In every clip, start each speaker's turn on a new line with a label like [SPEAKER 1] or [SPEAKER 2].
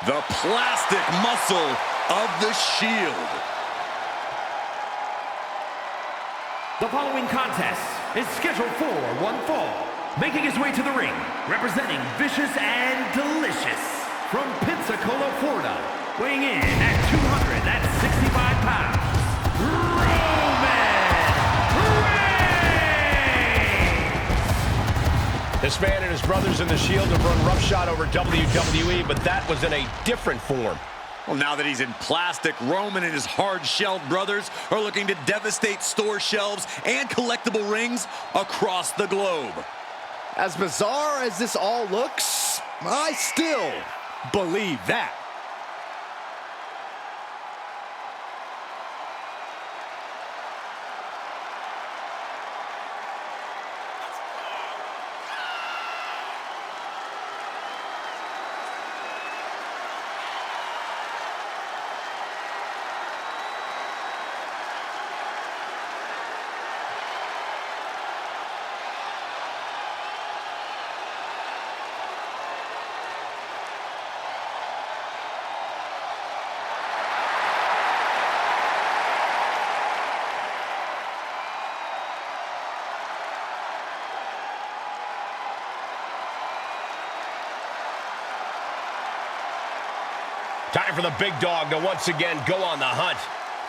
[SPEAKER 1] The plastic muscle of the Shield.
[SPEAKER 2] The following contest is scheduled for one fall. Making his way to the ring, representing Vicious and Delicious from Pensacola, Florida, weighing in at 265 pounds, Roman Reigns!
[SPEAKER 3] This man and his brothers in the Shield have run roughshod over WWE, but that was in a different form.
[SPEAKER 1] Well, now that he's in plastic, Roman and his hard-shelled brothers are looking to devastate store shelves and collectible rings across the globe.
[SPEAKER 4] As bizarre as this all looks, I still believe that.
[SPEAKER 3] Time for the big dog to once again go on the hunt.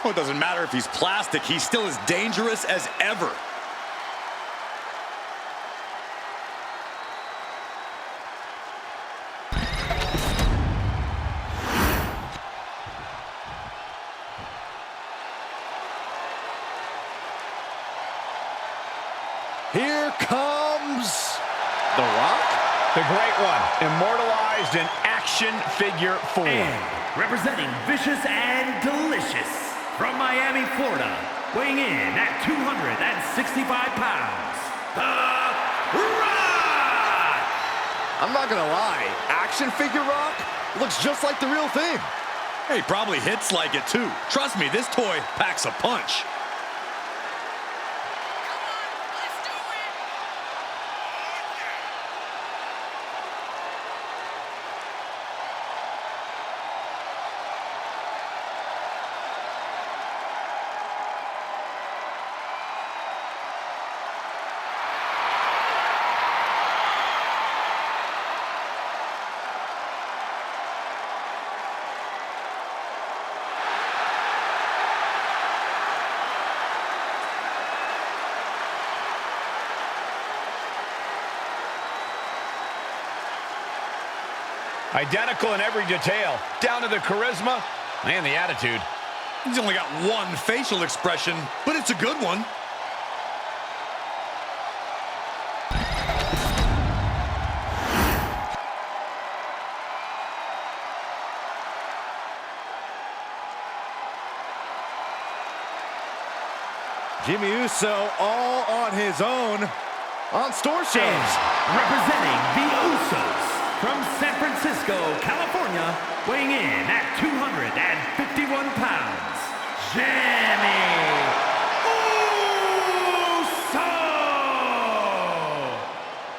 [SPEAKER 1] Oh, it doesn't matter if he's plastic, he's still as dangerous as ever.
[SPEAKER 4] Here comes The Rock.
[SPEAKER 3] The great one, immortalized in action figure form.
[SPEAKER 2] And representing Vicious and Delicious from Miami, Florida, weighing in at 265 pounds, The Rock!
[SPEAKER 4] I'm not gonna lie, action figure Rock looks just like the real thing.
[SPEAKER 1] He probably hits like it too. Trust me, this toy packs a punch.
[SPEAKER 3] Identical in every detail, down to the charisma and the attitude.
[SPEAKER 1] He's only got one facial expression, but it's a good one.
[SPEAKER 4] Jimmy Uso all on his own on store shelves.
[SPEAKER 2] Representing the Usos from San Francisco, California, weighing in at 251 pounds, Jimmy Uso!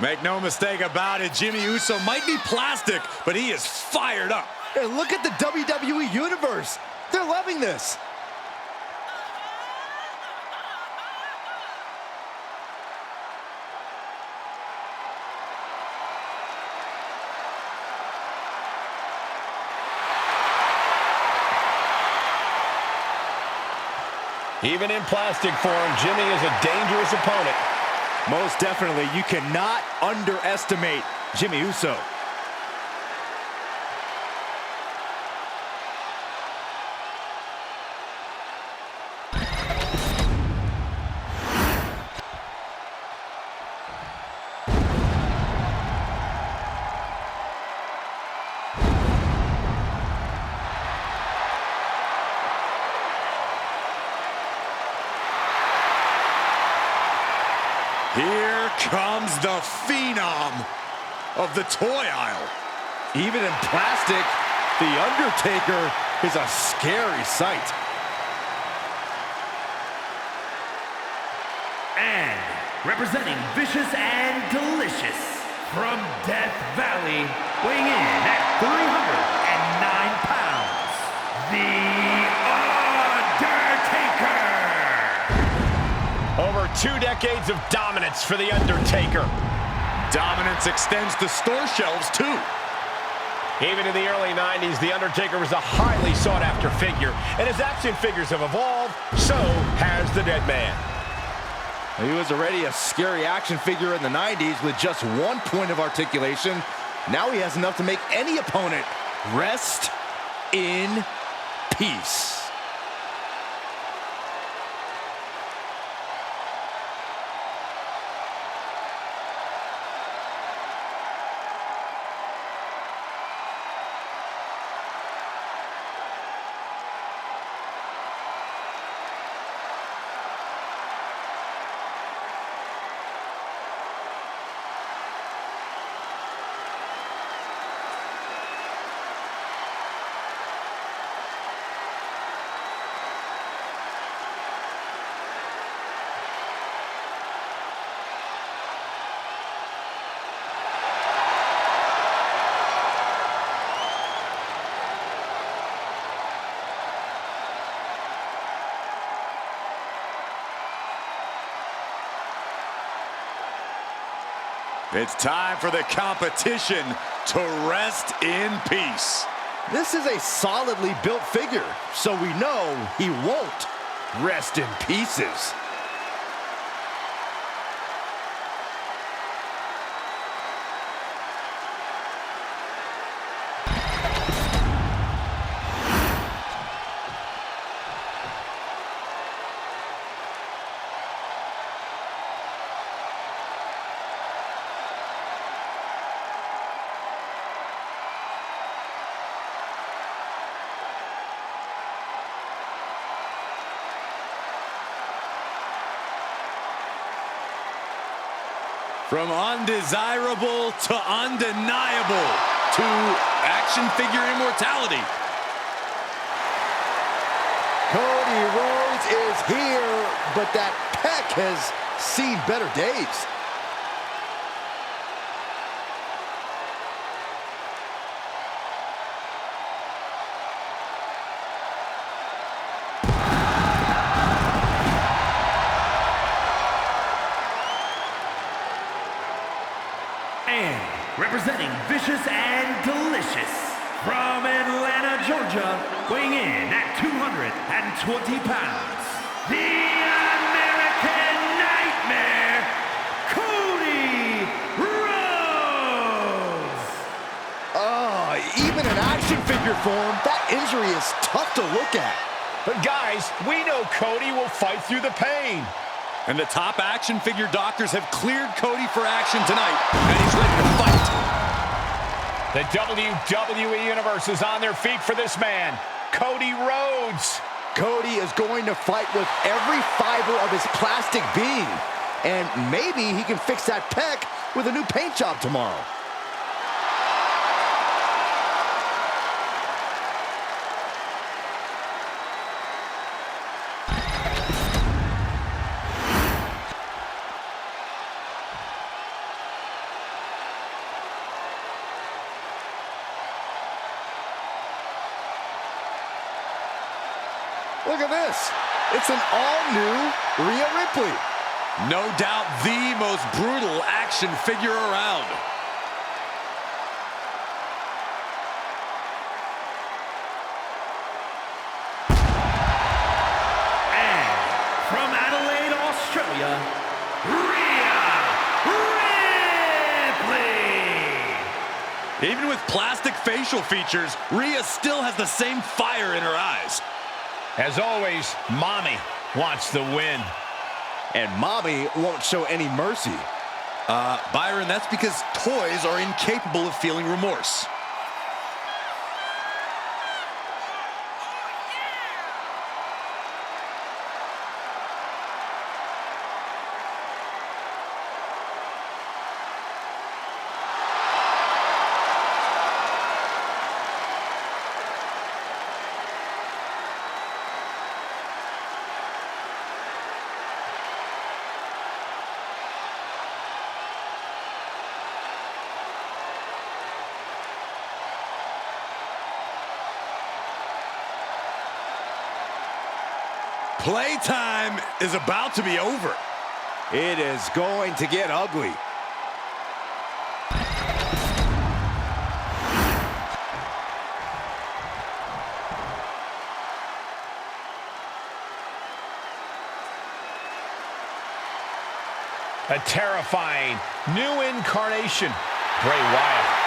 [SPEAKER 1] Make no mistake about it, Jimmy Uso might be plastic, but he is fired up.
[SPEAKER 4] Hey, look at the WWE Universe. They're loving this.
[SPEAKER 3] Even in plastic form, Jimmy is a dangerous opponent.
[SPEAKER 4] Most definitely, you cannot underestimate Jimmy Uso.
[SPEAKER 1] Here comes the phenom of the toy aisle.
[SPEAKER 4] Even in plastic, The Undertaker is a scary sight.
[SPEAKER 2] And representing Vicious and Delicious from Death Valley, weighing in at 309
[SPEAKER 3] 2 decades of dominance for The Undertaker.
[SPEAKER 1] Dominance extends to store shelves, too.
[SPEAKER 3] Even in the early 90s, The Undertaker was a highly sought-after figure, and as action figures have evolved, so has the Dead Man.
[SPEAKER 4] He was already a scary action figure in the 90s with just 1 point of articulation. Now he has enough to make any opponent rest in peace.
[SPEAKER 1] It's time for the competition to rest in peace.
[SPEAKER 4] This is a solidly built figure, so we know he won't rest in pieces.
[SPEAKER 1] From undesirable to undeniable to action figure immortality.
[SPEAKER 4] Cody Rhodes is here, but that pec has seen better days.
[SPEAKER 2] And representing Vicious and Delicious from Atlanta, Georgia, weighing in at 220 pounds, the American Nightmare, Cody Rhodes!
[SPEAKER 4] Even in action figure form, that injury is tough to look at.
[SPEAKER 3] But guys, we know Cody will fight through the pain.
[SPEAKER 1] And the top action figure doctors have cleared Cody for action tonight, and he's ready to fight.
[SPEAKER 3] The WWE Universe is on their feet for this man, Cody Rhodes.
[SPEAKER 4] Cody is going to fight with every fiber of his plastic being. And maybe he can fix that pec with a new paint job tomorrow. Look at this. It's an all-new Rhea Ripley.
[SPEAKER 1] No doubt the most brutal action figure around.
[SPEAKER 2] And from Adelaide, Australia, Rhea Ripley!
[SPEAKER 1] Even with plastic facial features, Rhea still has the same fire in her eyes.
[SPEAKER 3] As always, Mommy wants the win.
[SPEAKER 4] And Mommy won't show any mercy.
[SPEAKER 1] Byron, that's because toys are incapable of feeling remorse. Playtime is about to be over.
[SPEAKER 4] It is going to get ugly.
[SPEAKER 3] A terrifying new incarnation, Bray Wyatt.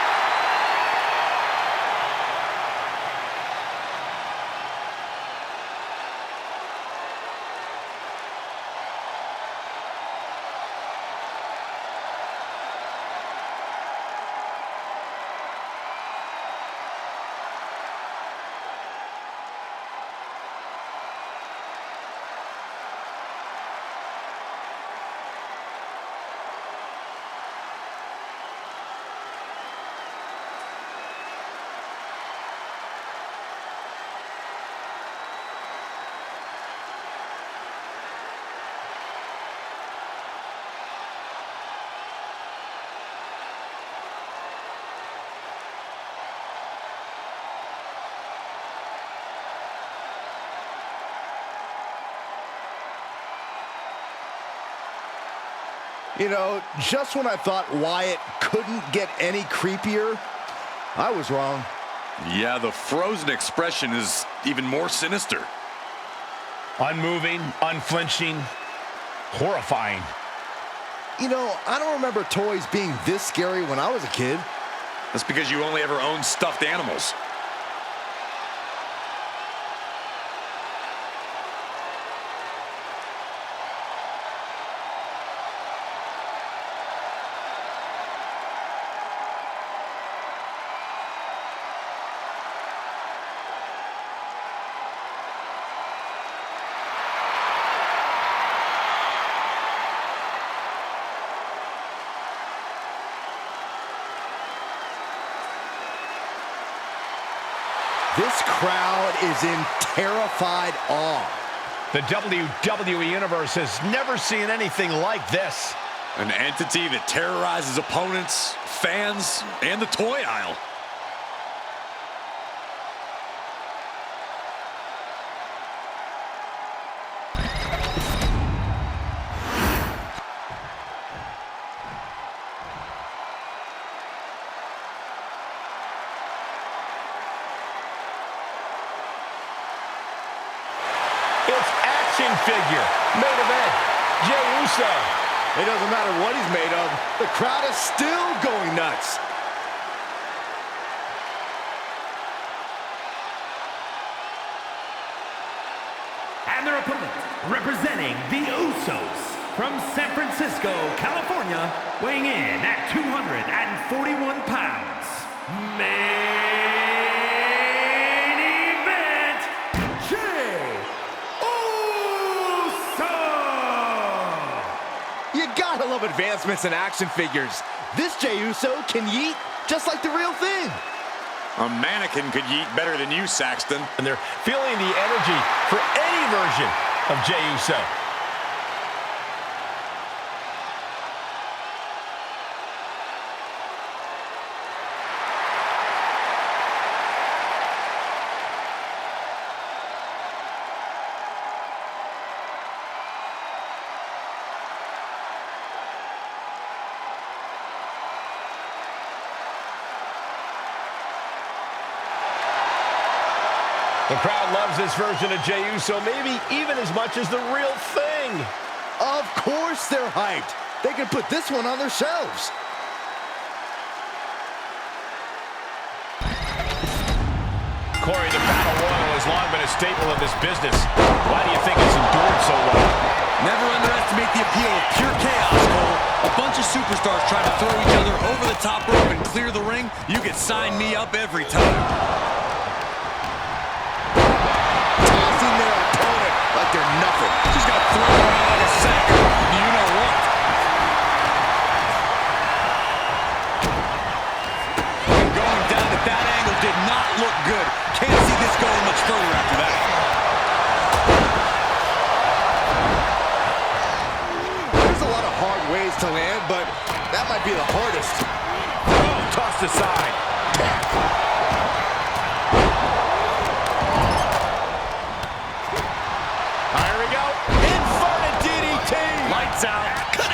[SPEAKER 4] You know, just when I thought Wyatt couldn't get any creepier, I was wrong.
[SPEAKER 1] Yeah, the frozen expression is even more sinister.
[SPEAKER 3] Unmoving, unflinching, horrifying.
[SPEAKER 4] You know, I don't remember toys being this scary when I was a kid.
[SPEAKER 1] That's because you only ever owned stuffed animals.
[SPEAKER 4] This crowd is in terrified awe.
[SPEAKER 3] The WWE Universe has never seen anything like this.
[SPEAKER 1] An entity that terrorizes opponents, fans, and the toy aisle.
[SPEAKER 3] It's action figure, main event, Jey Uso.
[SPEAKER 4] It doesn't matter what he's made of, the crowd is still going nuts.
[SPEAKER 2] And their opponent, representing the Usos from San Francisco, California, weighing in at 241 pounds. Main event, Jey Uso!
[SPEAKER 4] You gotta love advancements in action figures. This Jey Uso can yeet just like the real thing.
[SPEAKER 1] A mannequin could yeet better than you, Saxton.
[SPEAKER 3] And they're feeling the energy for any version of Jey Uso. The crowd loves this version of Jey Uso, maybe even as much as the real thing.
[SPEAKER 4] Of course they're hyped. They can put this one on their shelves.
[SPEAKER 3] Corey, the Battle Royal has long been a staple of this business. Why do you think it's endured so well?
[SPEAKER 1] Never underestimate the appeal of pure chaos, Cole. A bunch of superstars trying to throw each other over the top rope and clear the ring. You could sign me up every time.
[SPEAKER 4] Like they're nothing.
[SPEAKER 1] Just got thrown around like a sack. You know what? And going down at that angle did not look good. Can't see this going much further after that.
[SPEAKER 4] There's a lot of hard ways to land, but that might be the hardest.
[SPEAKER 3] Oh, tossed aside.
[SPEAKER 1] Out.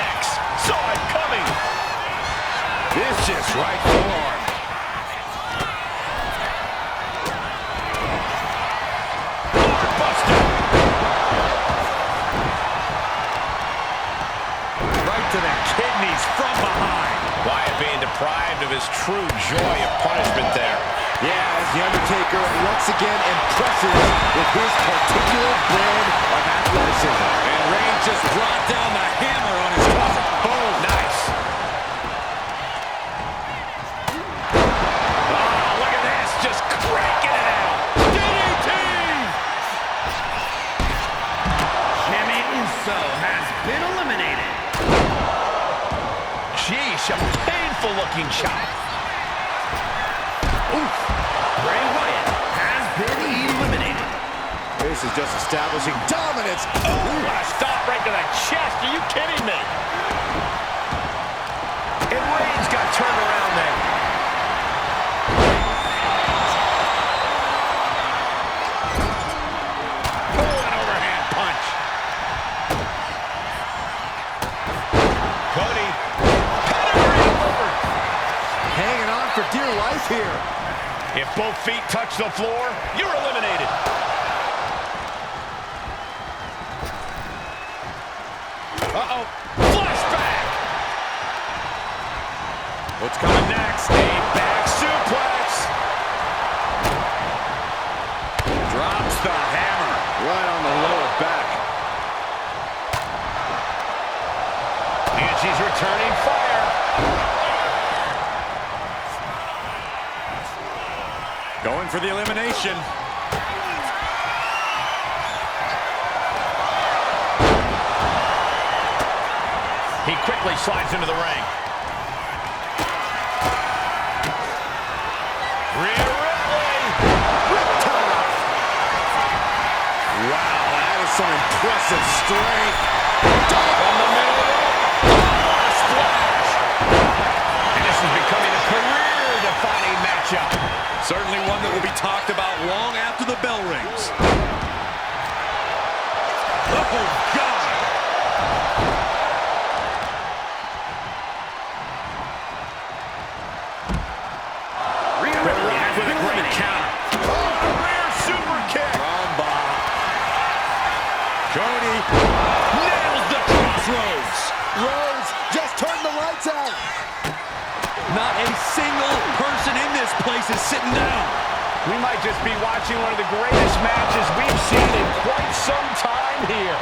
[SPEAKER 3] just true joy of punishment there.
[SPEAKER 4] Yeah, as The Undertaker once again impresses with his particular brand of athleticism.
[SPEAKER 1] And Reigns just brought down the hammer on his cousin.
[SPEAKER 3] Boom, nice. Oh, look at this, just cranking it out. DDT!
[SPEAKER 2] Jimmy Uso has been eliminated.
[SPEAKER 3] Sheesh, a painful-looking shot.
[SPEAKER 2] Oof. Bray Wyatt has been eliminated.
[SPEAKER 4] This is just establishing dominance.
[SPEAKER 3] Ooh, a stop right to the chest. Are you kidding me? And Reigns got turned around there. Oh, an overhand punch. Cody. Pedigree over.
[SPEAKER 4] Hanging on for dear life here.
[SPEAKER 3] If both feet touch the floor, you're eliminated. Uh-oh. Flashback.
[SPEAKER 4] What's coming next?
[SPEAKER 3] A back suplex.
[SPEAKER 4] Drops the hammer right on the lower back.
[SPEAKER 3] And she's returning fire.
[SPEAKER 1] Going for the elimination.
[SPEAKER 3] He quickly slides into the ring. Rhea Ripley.
[SPEAKER 4] Riptide. Wow, that is some impressive strength.
[SPEAKER 3] From the middle. Oh, splash. And this is becoming a career-defining matchup.
[SPEAKER 1] Certainly one that will be talked about long after the bell rings. Oh, God!
[SPEAKER 2] Rhea Ripley has
[SPEAKER 3] With
[SPEAKER 2] been
[SPEAKER 3] a great
[SPEAKER 2] eliminated.
[SPEAKER 3] counter. Oh, a rear super kick.
[SPEAKER 1] Rumba. Cody nails the crossroads.
[SPEAKER 4] Rhodes just turned the lights out.
[SPEAKER 1] Not a single person in this place is sitting down.
[SPEAKER 3] We might just be watching one of the greatest matches we've seen in quite some time here.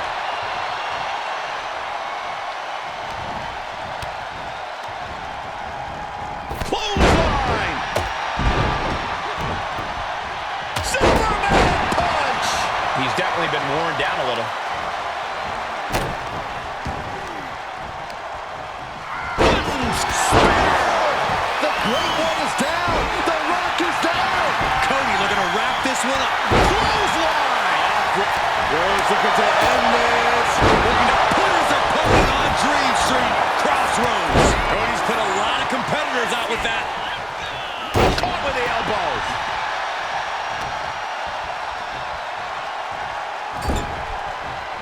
[SPEAKER 3] Clothesline! Superman punch! He's definitely been worn down a little.
[SPEAKER 4] The Great One is down. The Rock is down.
[SPEAKER 1] Cody looking to wrap this one up.
[SPEAKER 4] Clothesline. Rhodes looking to end this.
[SPEAKER 1] Looking to put his opponent on Dream Street. Crossroads. Cody's put a lot of competitors out with that.
[SPEAKER 3] Caught with the elbow.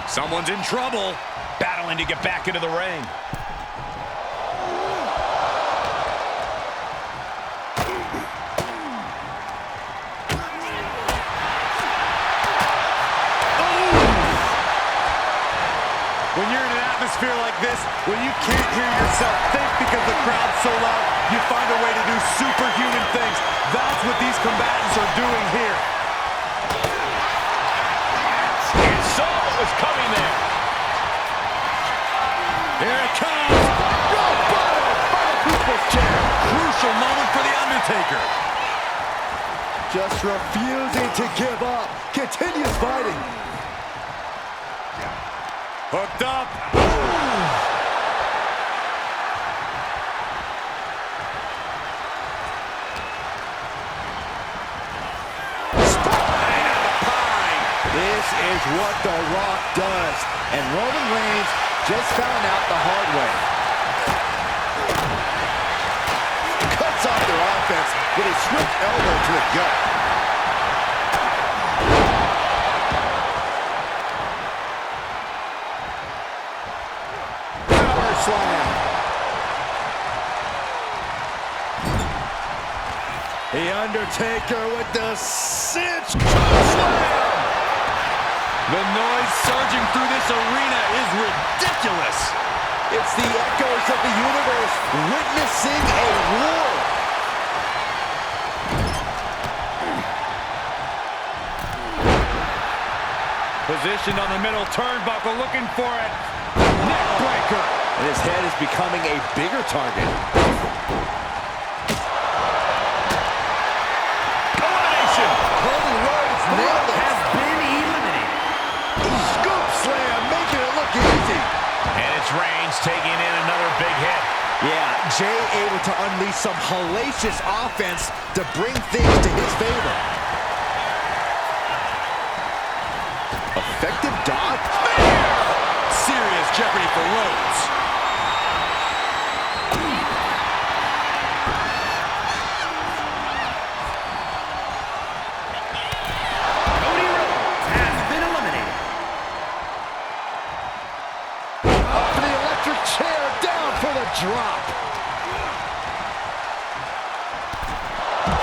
[SPEAKER 1] Someone's in trouble.
[SPEAKER 3] Battling to get back into the ring.
[SPEAKER 1] When you're in an atmosphere like this, when you can't hear yourself think because the crowd's so loud, you find a way to do superhuman things. That's what these combatants are doing here.
[SPEAKER 3] And saw what was coming there.
[SPEAKER 1] Here it comes.
[SPEAKER 4] Rock bottom by the People's Chair.
[SPEAKER 1] Crucial moment for The Undertaker.
[SPEAKER 4] Just refusing to give up. Continues fighting.
[SPEAKER 1] Hooked up.
[SPEAKER 4] Spine on the pine. This is what The Rock does. And Roman Reigns just found out the hard way. Cuts off their offense with a swift elbow to the gut. Power slam. The Undertaker with the cinch slam.
[SPEAKER 1] The noise surging through this arena is ridiculous.
[SPEAKER 4] It's the echoes of the universe witnessing a war.
[SPEAKER 1] Positioned on the middle turnbuckle, looking for it. Neck breaker.
[SPEAKER 4] And his head is becoming a bigger target.
[SPEAKER 3] Elimination.
[SPEAKER 4] Cody Rhodes nailed it.
[SPEAKER 2] Has been eliminated.
[SPEAKER 4] Scoop slam, making it look easy.
[SPEAKER 3] And it's Reigns taking in another big hit.
[SPEAKER 4] Yeah, Jay able to unleash some hellacious offense to bring things to his favor. Effective dodge.
[SPEAKER 1] Serious jeopardy for Rhodes.
[SPEAKER 2] Cody Rhodes has been eliminated.
[SPEAKER 4] Up for the electric chair, down for the drop.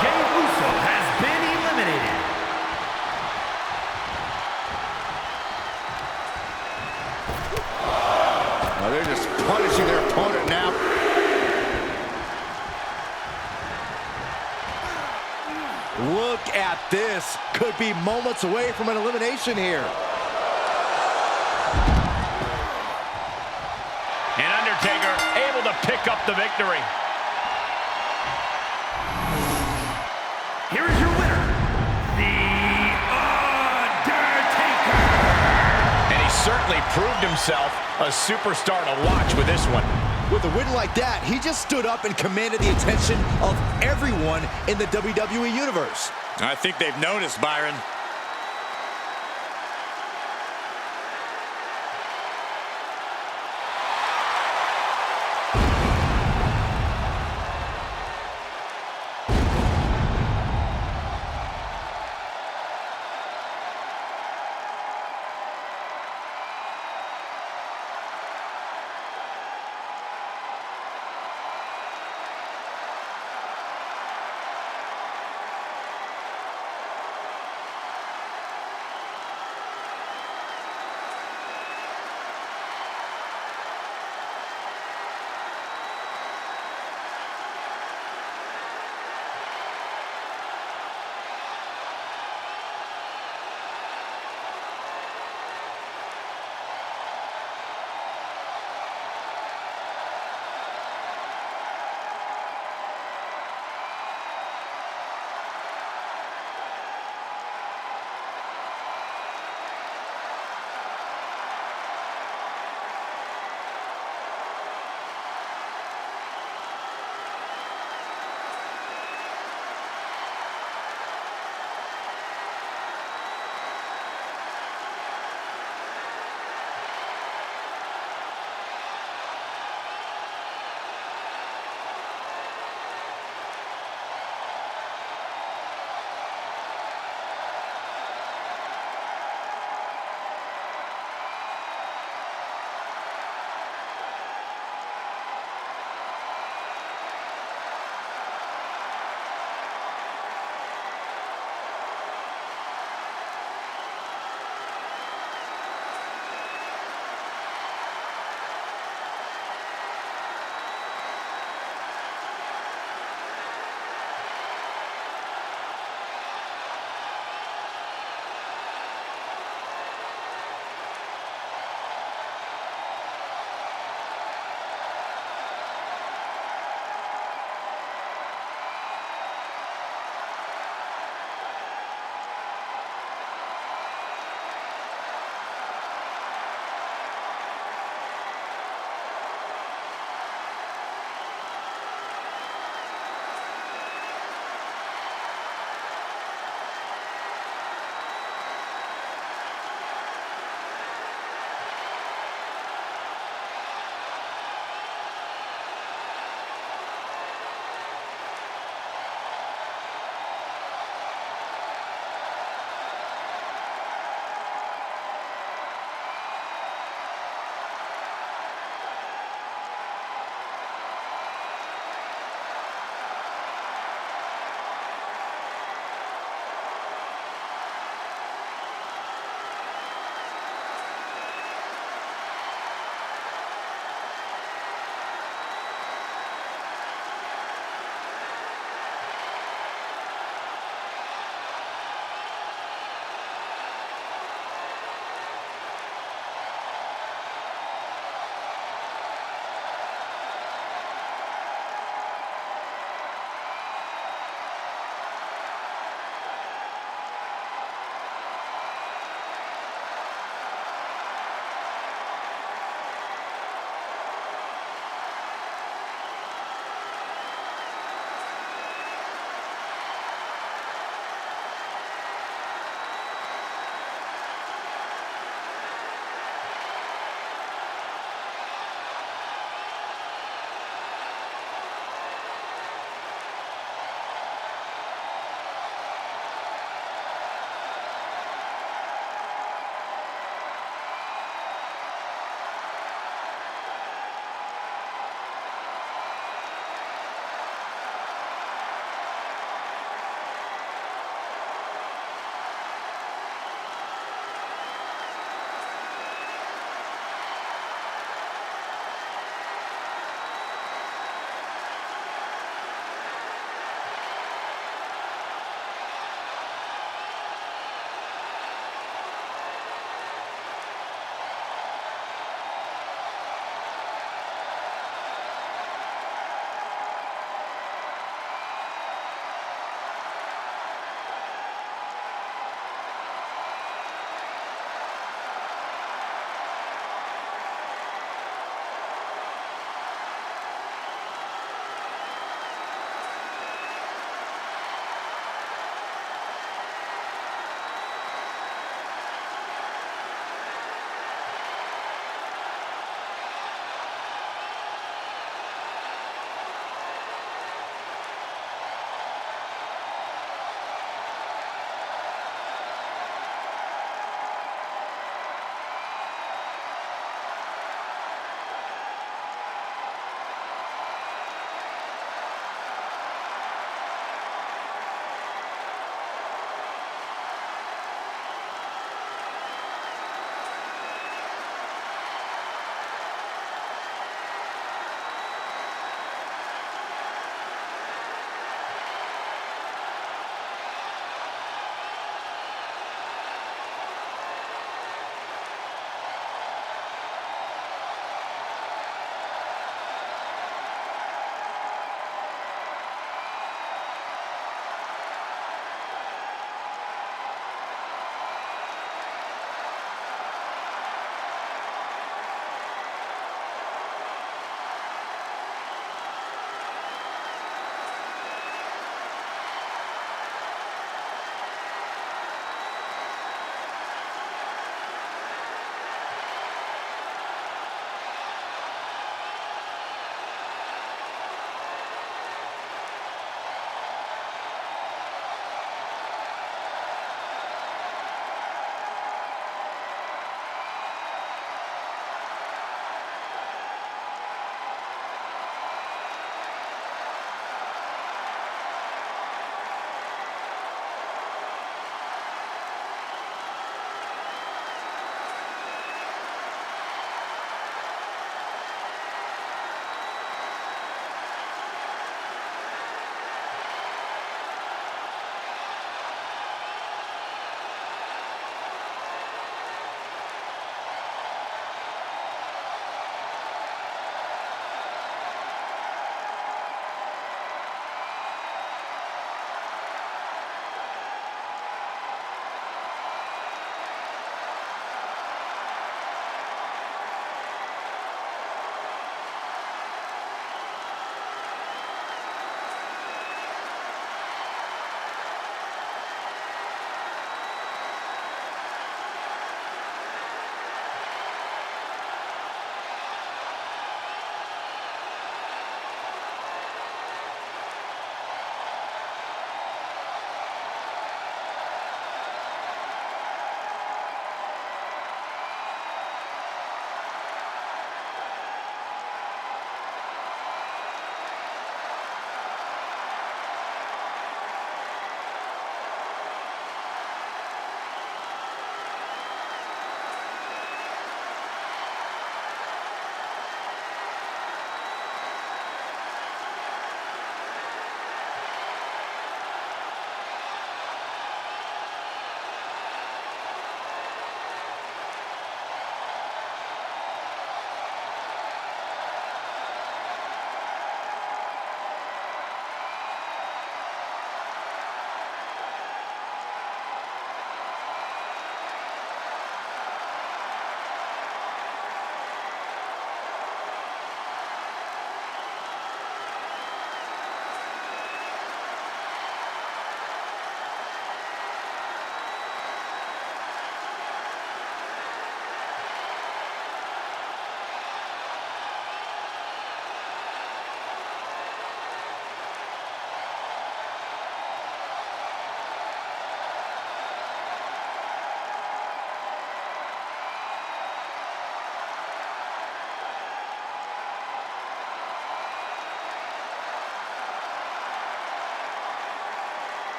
[SPEAKER 2] Jey Uso has been eliminated.
[SPEAKER 4] Oh, they're just punishing their opponent now. Look at this. Could be moments away from an elimination here.
[SPEAKER 3] And Undertaker able to pick up the victory.
[SPEAKER 2] Here is your winner, The Undertaker.
[SPEAKER 3] And he certainly proved himself a superstar to watch with this one.
[SPEAKER 4] With a win like that, he just stood up and commanded the attention of everyone in the WWE Universe.
[SPEAKER 1] I think they've noticed, Byron.